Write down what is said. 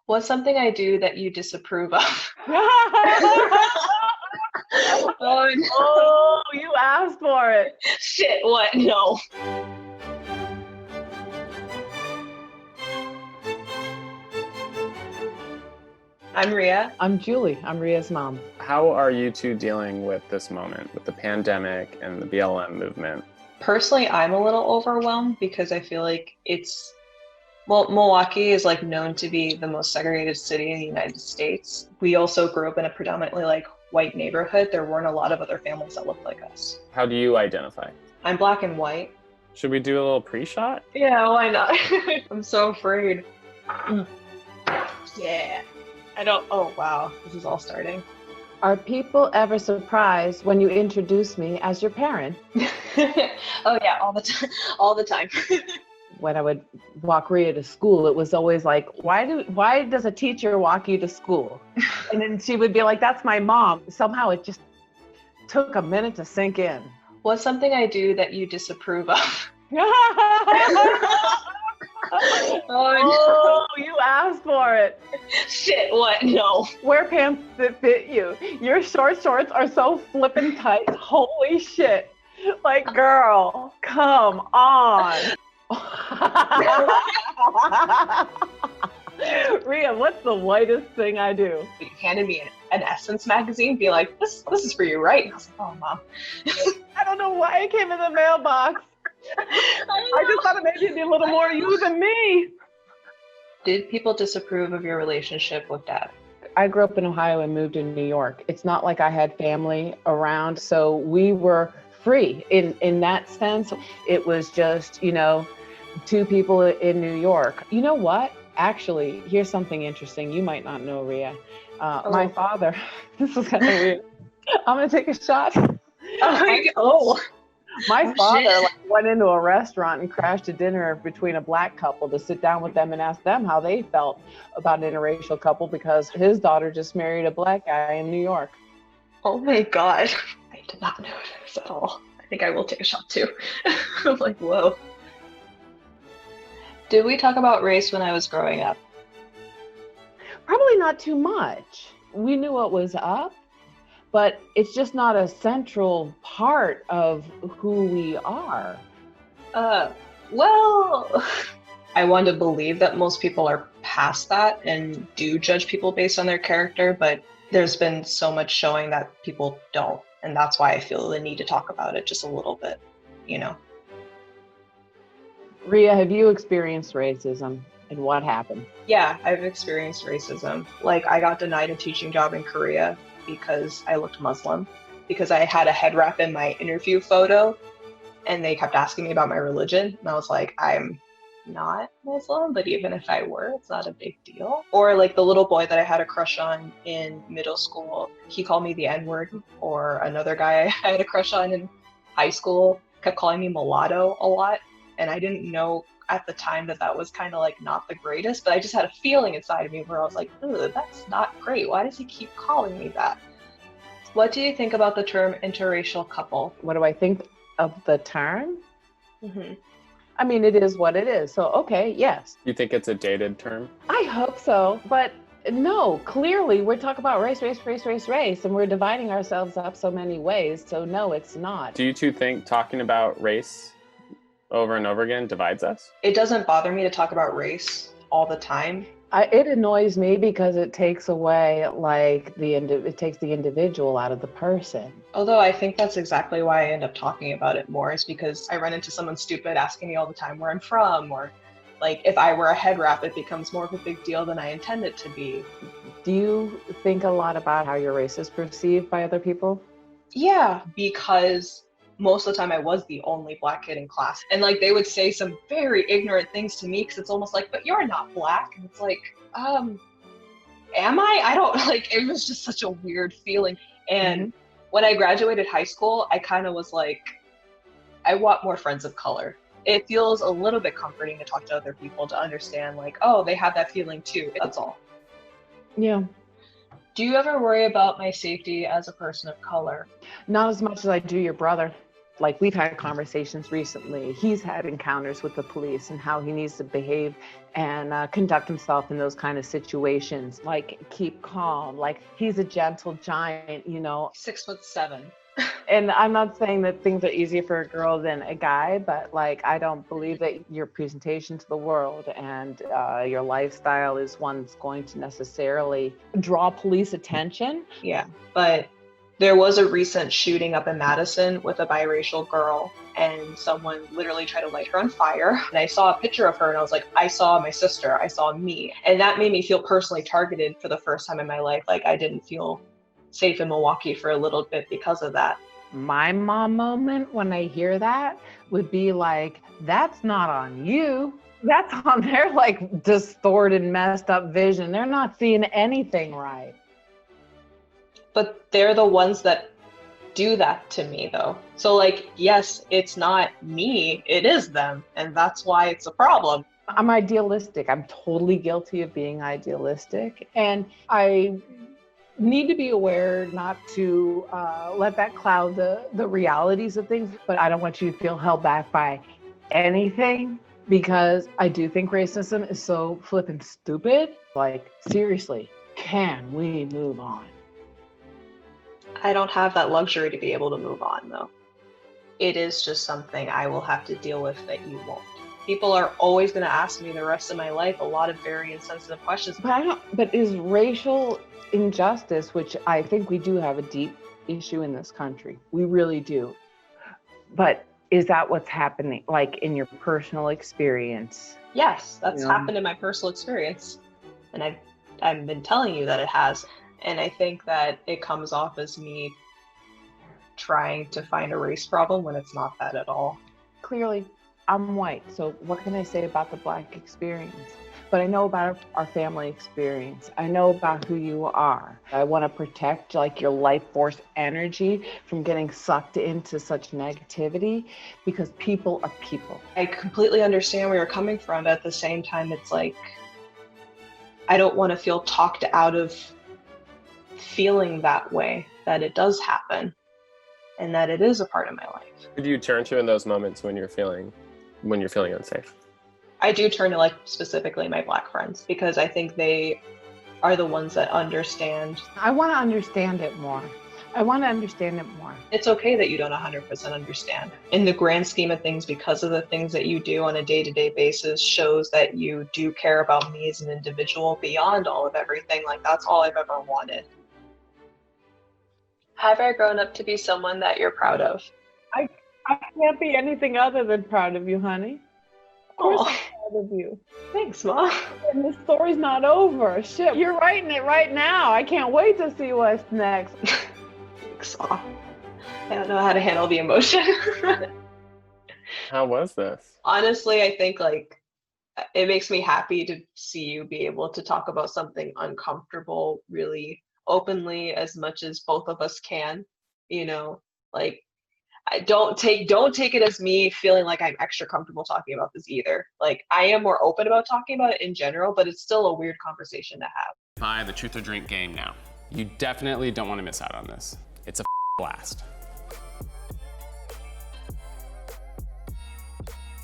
What's something I do that you disapprove of? Oh, no. Oh, you asked for it. Shit, what? No. I'm Ria. I'm Julie. I'm Ria's mom. How are you two dealing with this moment, with the pandemic and the BLM movement? Personally, I'm a little overwhelmed because I feel like Milwaukee is like known to be the most segregated city in the United States. We also grew up in a predominantly like white neighborhood. There weren't a lot of other families that looked like us. How do you identify? I'm black and white. Should we do a little pre-shot? Yeah, why not? I'm so afraid. Yeah. Oh wow, this is all starting. Are people ever surprised when you introduce me as your parent? Oh yeah, all the time. When I would walk Ria to school, it was always like, why does a teacher walk you to school? And then she would be like, that's my mom. Somehow it just took a minute to sink in. What's something I do that you disapprove of? Oh, you asked for it. Shit, what? No. Wear pants that fit you. Your shorts are so flippin' tight. Holy shit. Like, girl, come on. Ria, what's the whitest thing I do? You handed me an Essence magazine, be like, this is for you, right? And I was like, oh, Mom. I don't know why it came in the mailbox. I just thought it maybe it'd be a little more you than me. Did people disapprove of your relationship with Dad? I grew up in Ohio and moved to New York. It's not like I had family around, so we were free in that sense. It was just, two people in New York. You know what? Actually, here's something interesting. You might not know, Ria. My father, this is kind of weird. I'm going to take a shot. Oh. My father went into a restaurant and crashed a dinner between a black couple to sit down with them and ask them how they felt about an interracial couple because his daughter just married a black guy in New York. Oh my God. I did not know this at all. I think I will take a shot too. I'm like, whoa. Did we talk about race when I was growing up? Probably not too much. We knew what was up, but it's just not a central part of who we are. Well, I want to believe that most people are past that and do judge people based on their character, but there's been so much showing that people don't. And that's why I feel the need to talk about it just a little bit, Ria, have you experienced racism and what happened? Yeah, I've experienced racism. Like, I got denied a teaching job in Korea because I looked Muslim, because I had a head wrap in my interview photo, and they kept asking me about my religion. And I was like, I'm not Muslim, but even if I were, it's not a big deal. Or like the little boy that I had a crush on in middle school, he called me the N-word. Or another guy I had a crush on in high school kept calling me mulatto a lot. And I didn't know at the time that was kind of like not the greatest, but I just had a feeling inside of me where I was like, ugh, that's not great. Why does he keep calling me that? What do you think about the term interracial couple? What do I think of the term? Mm-hmm. I mean, it is what it is. So, okay, yes. You think it's a dated term? I hope so. But no, clearly we're talking about race, and we're dividing ourselves up so many ways. So no, it's not. Do you two think talking about race over and over again divides us? It doesn't bother me to talk about race all the time. It annoys me because it takes away it takes the individual out of the person. Although I think that's exactly why I end up talking about it more, is because I run into someone stupid asking me all the time where I'm from, or like if I wear a head wrap, it becomes more of a big deal than I intend it to be. Do you think a lot about how your race is perceived by other people? Yeah, because most of the time I was the only black kid in class. And like they would say some very ignorant things to me because it's almost like, but you're not black. And it's like, am I? I don't it was just such a weird feeling. And when I graduated high school, I kind of was like, I want more friends of color. It feels a little bit comforting to talk to other people to understand like, oh, they have that feeling too. That's all. Yeah. Do you ever worry about my safety as a person of color? Not as much as I do your brother. Like, we've had conversations recently. He's had encounters with the police and how he needs to behave and conduct himself in those kind of situations. Like, keep calm. Like, he's a gentle giant, 6'7". And I'm not saying that things are easier for a girl than a guy, but like, I don't believe that your presentation to the world and your lifestyle is one that's going to necessarily draw police attention. Yeah, but there was a recent shooting up in Madison with a biracial girl, and someone literally tried to light her on fire. And I saw a picture of her and I was like, I saw my sister, I saw me. And that made me feel personally targeted for the first time in my life. Like, I didn't feel safe in Milwaukee for a little bit because of that. My mom moment when I hear that would be like, that's not on you. That's on their like distorted, messed up vision. They're not seeing anything right. But they're the ones that do that to me though. So like, yes, it's not me, it is them. And that's why it's a problem. I'm idealistic. I'm totally guilty of being idealistic. And I need to be aware not to let that cloud the realities of things, but I don't want you to feel held back by anything, because I do think racism is so flippin' stupid. Like, seriously, can we move on? I don't have that luxury to be able to move on though. It is just something I will have to deal with that you won't. People are always going to ask me the rest of my life a lot of very insensitive questions. But is racial injustice, which I think we do have a deep issue in this country, we really do. But is that what's happening, like, in your personal experience? Yes, that's happened in my personal experience. And I've been telling you that it has. And I think that it comes off as me trying to find a race problem when it's not that at all. Clearly, I'm white, so what can I say about the Black experience? But I know about our family experience. I know about who you are. I want to protect like your life force energy from getting sucked into such negativity, because people are people. I completely understand where you're coming from, but at the same time, it's like, I don't want to feel talked out of feeling that way, that it does happen and that it is a part of my life. Who do you turn to in those moments when you're feeling unsafe? I do turn to like specifically my Black friends, because I think they are the ones that understand. I want to understand it more. It's okay that you don't 100% understand. In the grand scheme of things, because of the things that you do on a day-to-day basis shows that you do care about me as an individual beyond all of everything. Like, that's all I've ever wanted. Have I grown up to be someone that you're proud of? I can't be anything other than proud of you, honey. Of course I'm proud of you. Thanks, Mom. And the story's not over. Shit, you're writing it right now. I can't wait to see what's next. Thanks, Mom. I don't know how to handle the emotion. How was this? Honestly, I think like it makes me happy to see you be able to talk about something uncomfortable really openly as much as both of us can, like, I don't take it as me feeling like I'm extra comfortable talking about this either. Like, I am more open about talking about it in general, but it's still a weird conversation to have. Buy the Truth or Drink game now. You definitely don't want to miss out on this. It's a blast.